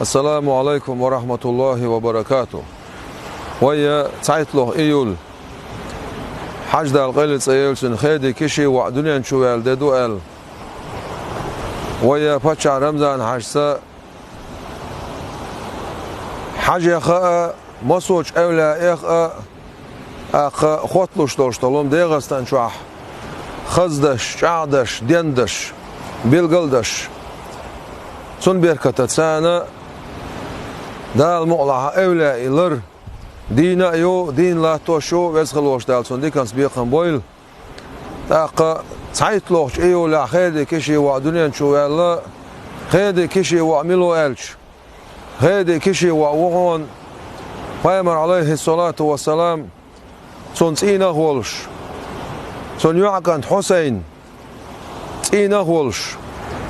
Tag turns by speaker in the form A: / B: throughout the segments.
A: السلام عليكم ورحمة الله وبركاته. ويا تعيطلو إيول حاج دال قيلت إيولسن خيدي كشي وعدنيا شوال ددو أل ويا باتشا رمضان حاجسا حاج يخاء مصوش أولا إخاء أخ خوتلوش دوشتلوم ديغستان شوح خزدش شعدش ديندش بيلقلدش سن بيركة سانة دال مقلعة أولا إلر دينا يو دين لا توشو ويسخلوش دال سن دي كان سبيقن بويل تاقا تعيطلوش إيو لا خيدي كشي وعدنيا شو يلا خيدي كشي وعملو ألش خيدي كشي وعوغون فايمر عليه الصلاة والسلام سن تينا غولش سن يعقند حسين تينا غولش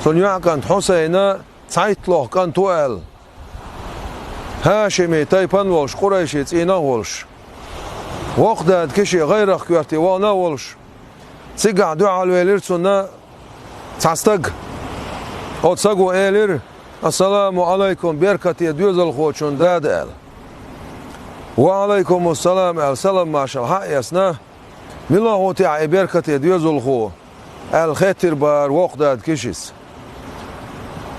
A: سن يعقند حسين تعيطلوه كان توال هاشمي تايبان ولش قريشي تينا ولش وقداد كشي غيرخ كوارتي وانا ولش تيقع دعا الويلير سنة تستق او تسقو ايلير السلام عليكم بيركتي دوز الخوشون داد ال وعليكم السلام السلام ماشال حق يسنا ملا هو تعي بيركتي دوز الخو الخيتر بار وقداد كشيس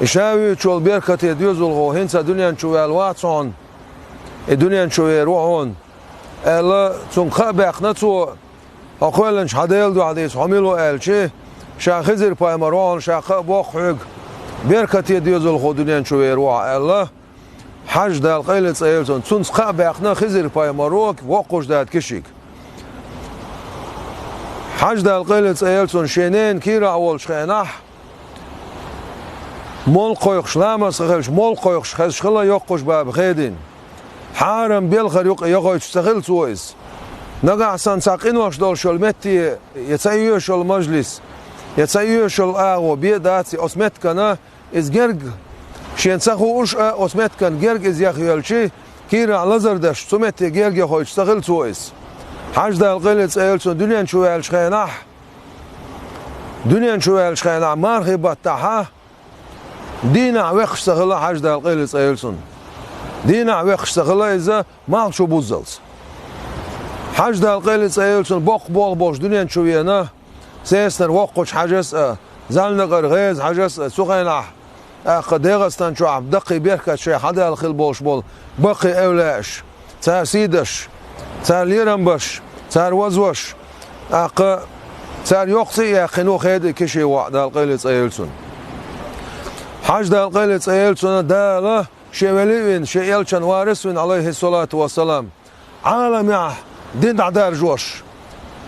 A: إشاوي تشول بيركتي دوز الخو هنسا دنيا نشوال واتسون الدنيا نشوي روحون الا تون خابق نتو اقولنش حديل دو حديث حميلو الشي شا خزر بايمرون شا خبوخ حق بيركتي دوز الخو دنيا نشوي روح الا حج دال قيلة سيلتون تون خابق خزر بايمروك وقوش داد كشيك حج دال قيلة سيلتون شينين كيرا اول شخيناح مول قويقش لامس خلش مول قويقش خلش خلا يقوش باب خيدين حارم بيلخر يقويش تستخل سويس نقع سان ساقين وش دول شول متي يتسيو شول مجلس يتسيو شول اغو بيداتي اسمت كنا از جرج شين سخو وش اسمت كان جرج از يخيلشي كيرا لزردش سمتي جرج يقويش تستخل سويس حاج دال قيلة سيلسون دنيا نشوال شخيناح دنيا نشوال شخيناح مارخبات تاحا دينا ويخش سخلا حاج دال قيلة سيلسون دينا ويخش سخلا إذا ما شو بوزلس حاج دال قيلة سيلسون بوق بوش دنيا نشوينا سيسنر وقوش حاجس زالنقر غيز حاجس سخيناح قديغستان شو عبدقي بيركت شي حدا الخل بوش بول بقي أولاش تار سيدش تار ليرنبش تار وزوش تار يقصي يا خنو خيد كشي وعد دال قيلة سيلسون حاج دال قيلة سيلسون داله شيوليوين شيلشن وارسوين عليه الصلاة والسلام عالم يع دين عدار جوش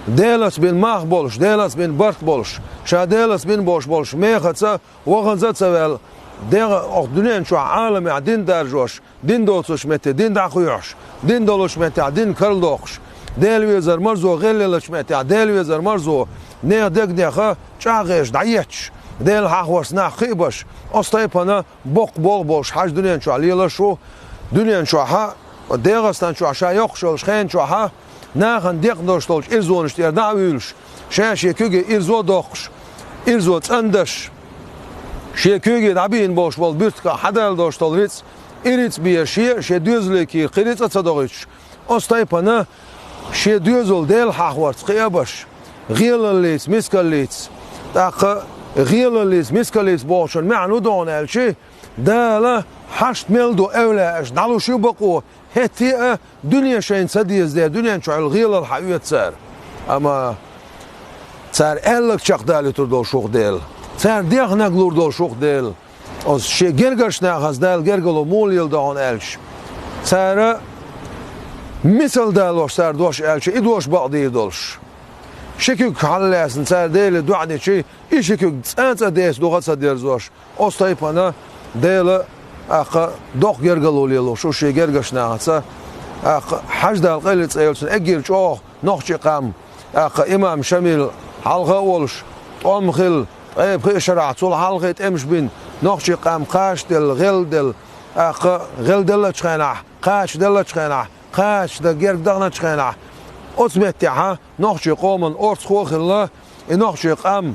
A: ديلس بين ماخ بولش ديلس بين برت بولش شا ديلس بين بوش بولش ميختصا وغنزت سوال ديغ دنيا شو عالم يع دين دار جوش دين دوتش متى دين دعخيوش دين دولش متى دين كرلدوخش ديل ويزر مرزو غللش متى ديل ويزر مرزو نه دق دخه چاغش دعيتش ديل حاخورس نا خيبش استيبنا بوق بول بوش حاج دنيا شو عليلا شو دنيا شو ها ديغستان شو عشا يخشلش خين شو ها ناخن ديق دوشتولش إرزونش دير دعويلش شاشي كوغي إرزو دوخش إرزو تندش شي كوغي دعبين بوش بول بيرتكا حدال دوشتول ريتس إريتس بيا شي دوزلكي قريتس أتصدغيش استيبنا شي دوزل ديل حاخورس خيبش غيلليتس مسكليتس تاق غيلليتس مسكليتس بوشن معنو دون الشي دالا حشت ميلدو أولاش دالو شو بقو هتي دنيا شين سديز دي دنيا شو الغيل الحقيقة تسار أما تسار ألك شق دالي تردو شوق ديل تسار ديخ نقلور دول شوق ديل أز شي جرغش ناخز دال جرغلو مول يلدون ألش تسار مثل دالوش تسار دوش ألش إدوش بعضي يدولش شكوك حلاسن تسار ديل دوعني شي إشكوك تسانت ديس دوغت ديرزوش أستيبنا ديل أخ دوق جرغلو ليلو شو شي جرغش ناخذ أخ حاج دال قيلة سيلسون أجيل شو نخشي قام أخ إمام شميل حلقة ولش طعم خل بخي شرع طول حلقة إمش بين نخشي قام قاش دل غل دل أخ غل دل تشخينه قاش دل تشخينه قاش دل جرغ دغنا تشخينه أسمتها نخشي قومن أرس خوخ الله نخشي قام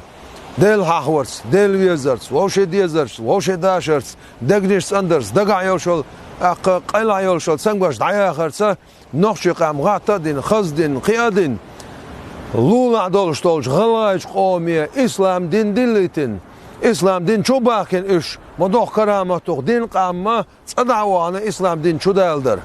A: دل هاخورس دل ويزرس ووش ديزرس ووش داشرس دقنيش اندرس دقع يوشل قيلا يوشل سنگوش دعيا خرسه نخشي قام غاتا دين خز دين قيادين لولا دولش دولش غلايش قومية إسلام دين دلتين إسلام دين شو باكن إيش مدوخ كرامتوخ دين قامة صدعوانا إسلام دين شو دالدر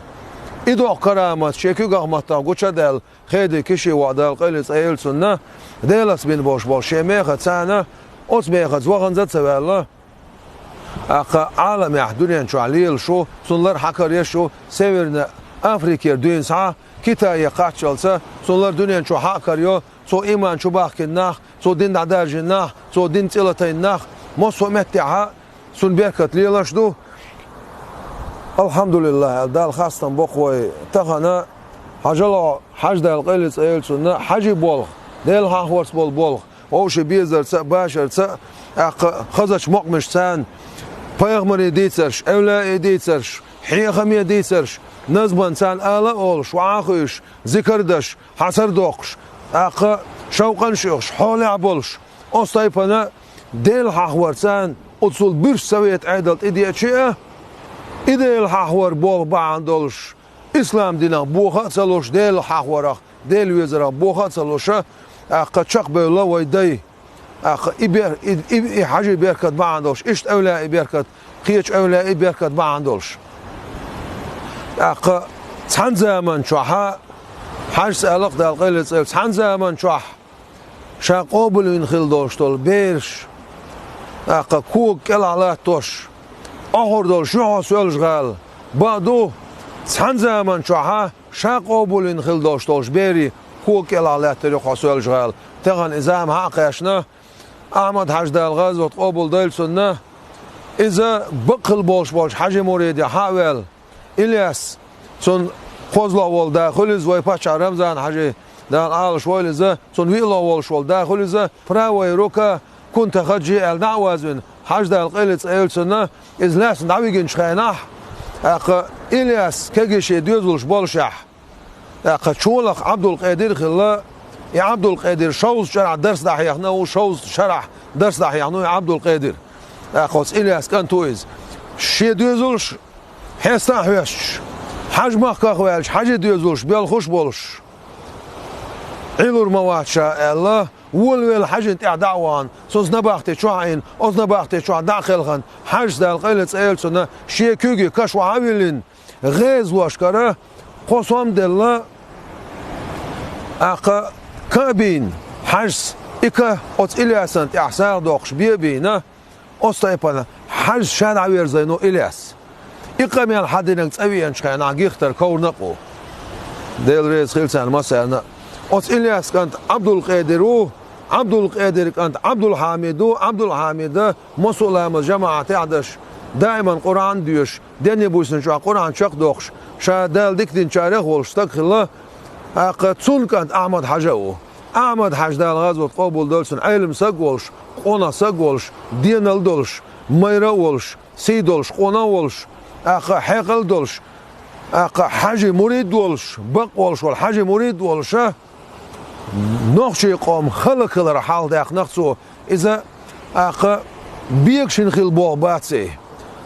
A: إدوخ كرامت شكو قامتا قوشا دال خيدي كشي وعدال قيلس أيل سنة ديلس بين بوش بوش شميخة سانا أوس ميخة زوغن زد سوالله أقا عالم يحدوني شو عليل شو سنلر حكر يشو سيورنا أفريقيا دوين ساعة كتا يقاتشلسا سنلر دنيا شو حكر يو سو إيمان شو باكن ناخ سو دين دعداج ناخ سو دين تيلتين ناخ مصو متعها سن بيركت ليلش دو الحمد لله دال خاصة بقوي تغنى حاجة حاج دال قيلس أيل سنة حاجي بولغ ديل هاخورس بولغ ووش بيزر سا باشر سا خزش مقمش سان پیغمبر دیترش اولا دیترش حیغمی دیترش نزبان سان آلا اولش وعاخوش ذکردش حسر دوقش اقا شوقن شوقش حول عبولش استایپنا دل حاخور سان اتصل برش سویت عدلت ایدیت شیئه ایدیل حاخور بول باندولش اسلام دینا بوخات سلوش دل حاخورخ دل ویزرخ بوخات سلوشه اقا چق بیولا ویدی أخ إبير حاجة بيركت ما عندوش إيش أولى بيركت قيش أولى بيركت ما عندوش أخ تحن زمان شوحة حاج سألق ده القيل تحن زمان شوح شاقوبل ينخل دوش طول بيرش أخ كوك كل على توش أخر دول شو سؤال شغال بعدو تحن زمان شوحة شاقوبل ينخل دوش طولش بيري كوك كل على تريق سؤال شغال تغن إزام حقيشنا أحمد حاج دال غاز وتقابل دايل سنة إذا بقل بولش حاجة مريدة حاول إلياس سن خوزلا وول داخل إزوي باتش رمزان حاجة دال عال شوال إذا سن ويلا وول شوال داخل إذا براوي روكا كنت خجي الدعوازن حاج دال قيلت أيل سنة إذ لاس دعويجن شخيناح إلياس كجيش ديوزلش بولشح شولخ عبد القادر خلا يا عبد القادر شوز شرع درس دحيحنا وشوز شرح درس دحيحنا يا عبد القادر أخوص إلياس كان تويز شي ديوزلش حسنا حوش حجمه كاخوالش حاجة ديوزلش بيالخوش بولش علور مواتشا الله ولول حاجة دعوان سوز نباختي شوعين أوز نباختي شوع داخلخن حاج دال قيلت أيل سنة شي كوغي كشوا عويلين غيز واشكره قصوم دلا أقا كابين حجز إكا أوت إلياسن تحسار دوقش بيبينا أستيبنا حجز شارع ويرزينو إلياس إكا من الحدينك تأويان شكاين عقيختر كور نقو ديل ريز خلسان مسارنا أوت إلياس كانت عبد القادر عبد القادر كانت عبد الحميد مسؤول جماعة تعدش دائما قرآن ديوش دني بوسن شو قرآن شق دوقش شادال ديك دين شارخ والشتق الله أقتون كانت أحمد حجاو أحمد حج دال غزوة قبول دولشن علم سقولش قونا سقولش دينال دولش ميرا ولش سيدولش قونا ولش أق حقل دولش أق حج مريد ولش بق ولش والحج مريد ولش نخشي قوم خلق الرحال داخ نخسو إذا أق بيكشن خل بوغ باتسي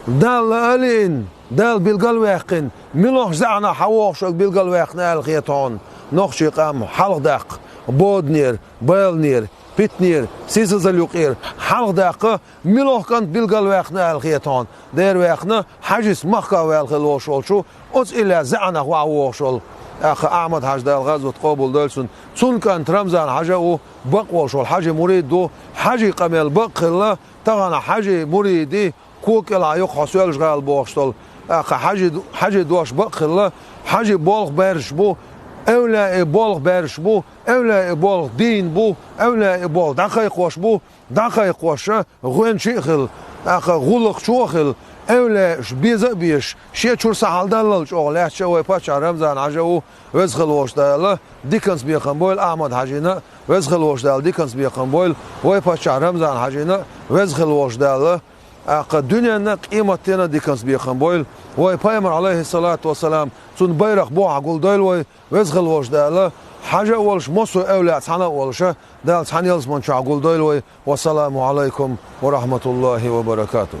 A: دال ألين دال بالقل واقن ملوح زعنا حواخش بالقل واقنا الخيطان نخشي قام حلق داق بودنير بالنير بيتنير سيسزليوقير حلق داق ملوح كانت بالقل واقنا الخيطان دير واقنا حاجس مخا والخلوشول شو أوز إلا زعنا حواخشول أخ أحمد حاج دال غزوة قبول دولسون سون كانت رمزان حاجة بقوشول حاجة مريد دو حاجة قميل بقلا تغنى حاجة مريدي كوك العيوق حسوالش غال بوغشتول أخ حاجة دوش بقلا حاجة بولغ بارش بو أولا بولغ بارش بو أولا بولغ دين بو أولا بولغ دقيق وش بو دقيق وش غوين شيخل أخ غلق شوخل أولا بيزا بيش شيء شور سحال دلل شغل شوي باتش رمزان عجو وزخل وش دال ديكنس بيخن بويل أحمد حجينا وزخل وش دال ديكنس بيخن بويل وي باتش رمزان حجينا وزخل وش دال أق الدنيا قيمتنا ديكنس بيخن بويل وي بايمر عليه الصلاة والسلام سن بيرق بوع قول دايل وي وزخل وش دال حاجة ولش مصو أولاد سنة ولشه دال سنيلز من شعقول ديلوي والسلام عليكم ورحمة الله وبركاته.